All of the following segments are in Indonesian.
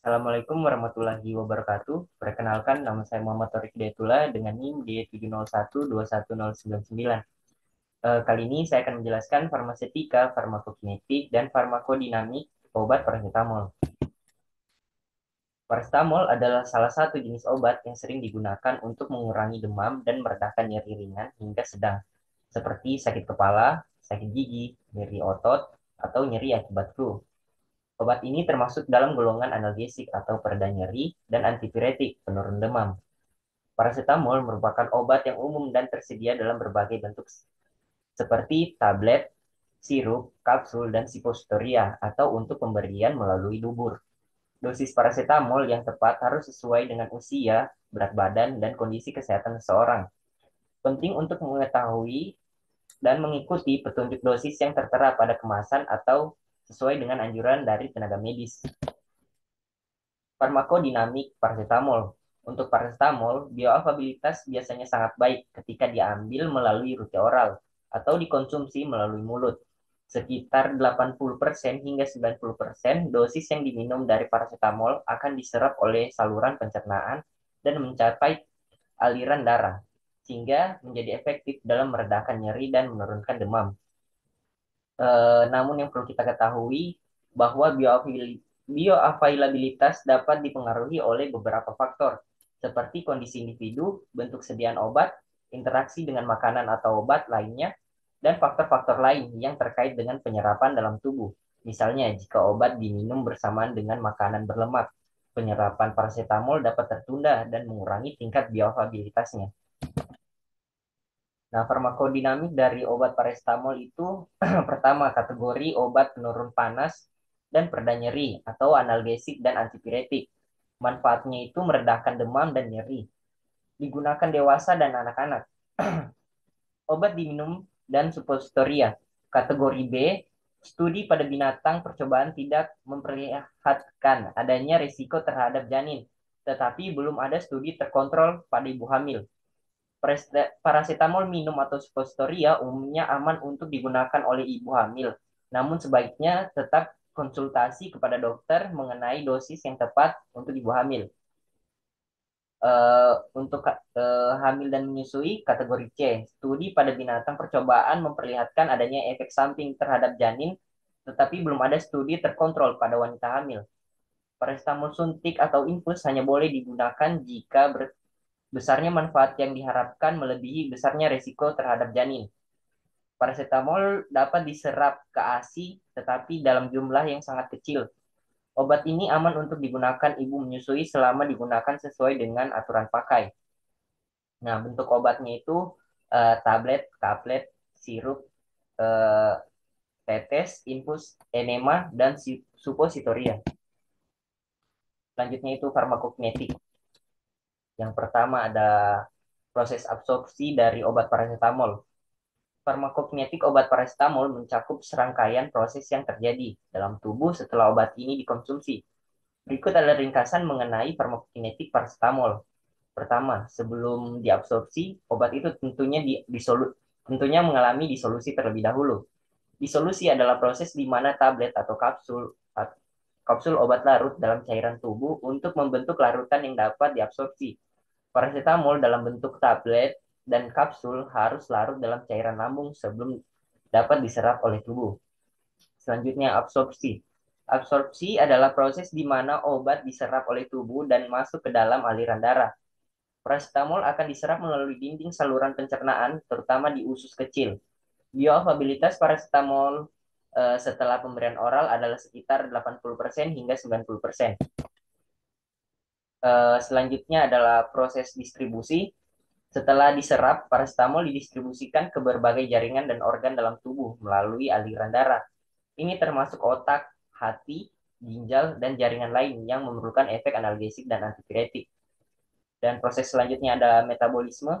Assalamualaikum warahmatullahi wabarakatuh. Perkenalkan, nama saya Muhammad Torik Hidayatullah dengan NIM D701-21099. Kali ini saya akan menjelaskan farmasetika, farmakokinetik, dan farmakodinamik obat paracetamol. Paracetamol adalah salah satu jenis obat yang sering digunakan untuk mengurangi demam dan meredakan nyeri ringan hingga sedang, seperti sakit kepala, sakit gigi, nyeri otot, atau nyeri akibat flu. Obat ini termasuk dalam golongan analgesik atau pereda nyeri dan antipiretik penurun demam. Paracetamol merupakan obat yang umum dan tersedia dalam berbagai bentuk seperti tablet, sirup, kapsul, dan suppositoria atau untuk pemberian melalui dubur. Dosis paracetamol yang tepat harus sesuai dengan usia, berat badan, dan kondisi kesehatan seseorang. Penting untuk mengetahui dan mengikuti petunjuk dosis yang tertera pada kemasan atau sesuai dengan anjuran dari tenaga medis. Farmakodinamik paracetamol. Untuk paracetamol, bioavailabilitas biasanya sangat baik ketika diambil melalui rute oral atau dikonsumsi melalui mulut. Sekitar 80% hingga 90% dosis yang diminum dari paracetamol akan diserap oleh saluran pencernaan dan mencapai aliran darah, sehingga menjadi efektif dalam meredakan nyeri dan menurunkan demam. Namun yang perlu kita ketahui bahwa bioavailabilitas dapat dipengaruhi oleh beberapa faktor, seperti kondisi individu, bentuk sediaan obat, interaksi dengan makanan atau obat lainnya, dan faktor-faktor lain yang terkait dengan penyerapan dalam tubuh. Misalnya, jika obat diminum bersamaan dengan makanan berlemak, penyerapan paracetamol dapat tertunda dan mengurangi tingkat bioavailabilitasnya. Nah, farmakodinamik dari obat paracetamol itu pertama kategori obat penurun panas dan pereda nyeri atau analgesik dan antipiretik. Manfaatnya itu meredakan demam dan nyeri. Digunakan dewasa dan anak-anak. Obat diminum dan suppositoria. Kategori B, studi pada binatang percobaan tidak memperlihatkan adanya risiko terhadap janin, tetapi belum ada studi terkontrol pada ibu hamil. Paracetamol minum atau suppositoria umumnya aman untuk digunakan oleh ibu hamil, namun sebaiknya tetap konsultasi kepada dokter mengenai dosis yang tepat untuk ibu hamil. Untuk hamil dan menyusui, kategori C, studi pada binatang percobaan memperlihatkan adanya efek samping terhadap janin, tetapi belum ada studi terkontrol pada wanita hamil. Paracetamol suntik atau infus hanya boleh digunakan jika besarnya manfaat yang diharapkan melebihi besarnya risiko terhadap janin. Paracetamol dapat diserap ke ASI tetapi dalam jumlah yang sangat kecil. Obat ini aman untuk digunakan ibu menyusui selama digunakan sesuai dengan aturan pakai. Nah, bentuk obatnya itu tablet, kaplet, sirup, eh, tetes, infus, enema, dan suppositoria. Selanjutnya itu farmakokinetik. Yang pertama ada proses absorpsi dari obat paracetamol. Farmakokinetik obat paracetamol mencakup serangkaian proses yang terjadi dalam tubuh setelah obat ini dikonsumsi. Berikut adalah ringkasan mengenai farmakokinetik paracetamol. Pertama, sebelum diabsorpsi, obat itu tentunya mengalami disolusi terlebih dahulu. Disolusi adalah proses di mana tablet atau kapsul obat larut dalam cairan tubuh untuk membentuk larutan yang dapat diabsorpsi. Paracetamol dalam bentuk tablet dan kapsul harus larut dalam cairan lambung sebelum dapat diserap oleh tubuh. Selanjutnya, absorpsi. Absorpsi adalah proses di mana obat diserap oleh tubuh dan masuk ke dalam aliran darah. Paracetamol akan diserap melalui dinding saluran pencernaan, terutama di usus kecil. Bioavailabilitas paracetamol setelah pemberian oral adalah sekitar 80% hingga 90%. Selanjutnya adalah proses distribusi. Setelah diserap, paracetamol didistribusikan ke berbagai jaringan dan organ dalam tubuh melalui aliran darah. Ini termasuk otak, hati, ginjal, dan jaringan lain yang memerlukan efek analgesik dan antipiretik. Dan proses selanjutnya ada metabolisme.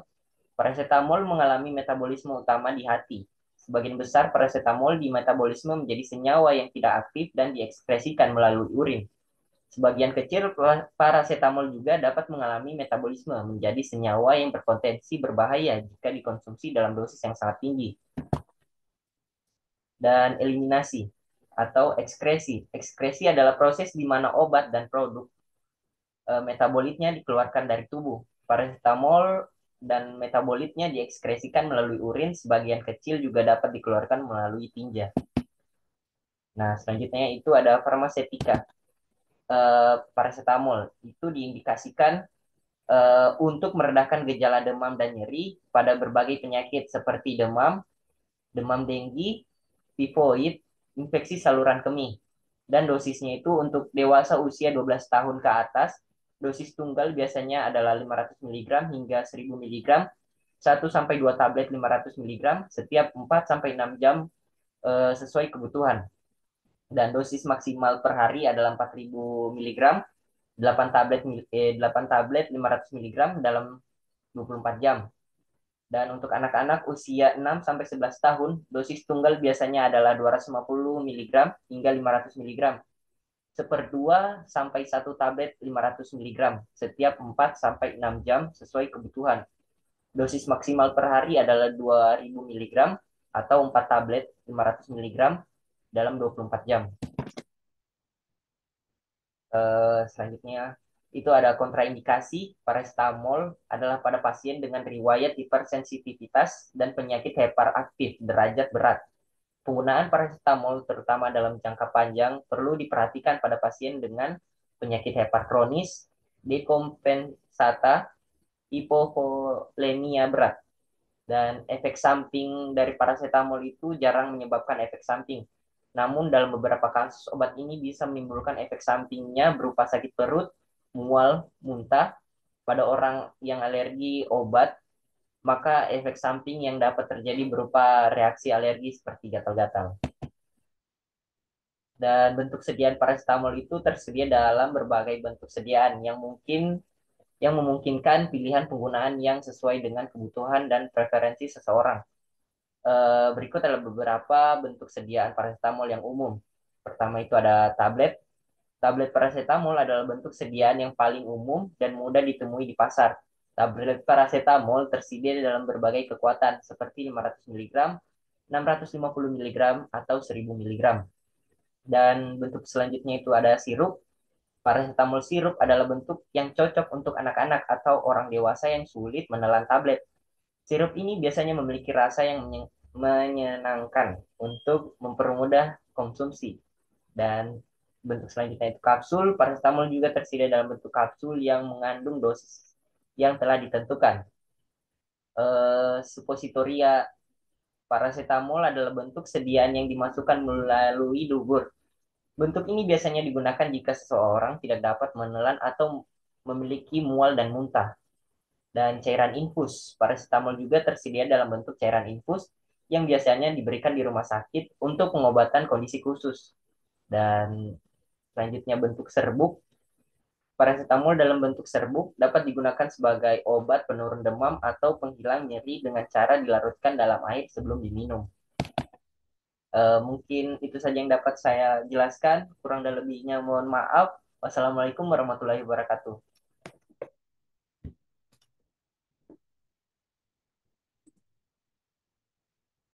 Paracetamol mengalami metabolisme utama di hati. Sebagian besar paracetamol di metabolisme menjadi senyawa yang tidak aktif dan diekspresikan melalui urin. Sebagian kecil paracetamol juga dapat mengalami metabolisme menjadi senyawa yang berpotensi berbahaya jika dikonsumsi dalam dosis yang sangat tinggi. Dan eliminasi. atau ekskresi. Ekskresi adalah proses di mana obat dan produk metabolitnya dikeluarkan dari tubuh. Paracetamol dan metabolitnya diekskresikan melalui urin, sebagian kecil juga dapat dikeluarkan melalui tinja. Nah, selanjutnya itu ada farmasetika. Paracetamol itu diindikasikan untuk meredakan gejala demam dan nyeri pada berbagai penyakit seperti demam, demam denggi, tifoid, infeksi saluran kemih. Dan dosisnya itu untuk dewasa usia 12 tahun ke atas, dosis tunggal biasanya adalah 500 mg hingga 1000 mg, 1 sampai 2 tablet 500 mg setiap 4 sampai 6 jam sesuai kebutuhan. Dan dosis maksimal per hari adalah 4000 mg, 8 tablet 500 mg dalam 24 jam. Dan untuk anak-anak usia 6 sampai 11 tahun, dosis tunggal biasanya adalah 250 mg hingga 500 mg. Seperdua sampai 1 tablet 500 mg setiap 4 sampai 6 jam sesuai kebutuhan. Dosis maksimal per hari adalah 2000 mg atau 4 tablet 500 mg dalam 24 jam. Selanjutnya itu ada kontraindikasi. Paracetamol adalah pada pasien dengan riwayat hipersensitivitas dan penyakit hiperaktif derajat berat. Penggunaan paracetamol terutama dalam jangka panjang perlu diperhatikan pada pasien dengan penyakit hiperkronis, dekompensata, hipovolemia berat. Dan efek samping dari paracetamol itu jarang menyebabkan efek samping. Namun dalam beberapa kasus obat ini bisa menimbulkan efek sampingnya berupa sakit perut, mual, muntah. Pada orang yang alergi obat, maka efek samping yang dapat terjadi berupa reaksi alergi seperti gatal-gatal. Dan bentuk sediaan paracetamol itu tersedia dalam berbagai bentuk sediaan yang memungkinkan pilihan penggunaan yang sesuai dengan kebutuhan dan preferensi seseorang. Berikut adalah beberapa bentuk sediaan paracetamol yang umum. Pertama itu ada tablet. Tablet paracetamol adalah bentuk sediaan yang paling umum dan mudah ditemui di pasar. Tablet paracetamol tersedia dalam berbagai kekuatan seperti 500 mg, 650 mg, atau 1000 mg. Dan bentuk selanjutnya itu ada sirup. Paracetamol sirup adalah bentuk yang cocok untuk anak-anak atau orang dewasa yang sulit menelan tablet. Sirup ini biasanya memiliki rasa yang menyenangkan untuk mempermudah konsumsi. Dan bentuk selanjutnya itu kapsul. Paracetamol juga tersedia dalam bentuk kapsul yang mengandung dosis yang telah ditentukan. Suppositoria paracetamol adalah bentuk sediaan yang dimasukkan melalui dubur. Bentuk ini biasanya digunakan jika seseorang tidak dapat menelan atau memiliki mual dan muntah. Dan cairan infus. Paracetamol juga tersedia dalam bentuk cairan infus yang biasanya diberikan di rumah sakit untuk pengobatan kondisi khusus. Dan selanjutnya bentuk serbuk. Paracetamol dalam bentuk serbuk dapat digunakan sebagai obat penurun demam atau penghilang nyeri dengan cara dilarutkan dalam air sebelum diminum. Mungkin itu saja yang dapat saya jelaskan. Kurang dan lebihnya mohon maaf. Wassalamualaikum warahmatullahi wabarakatuh.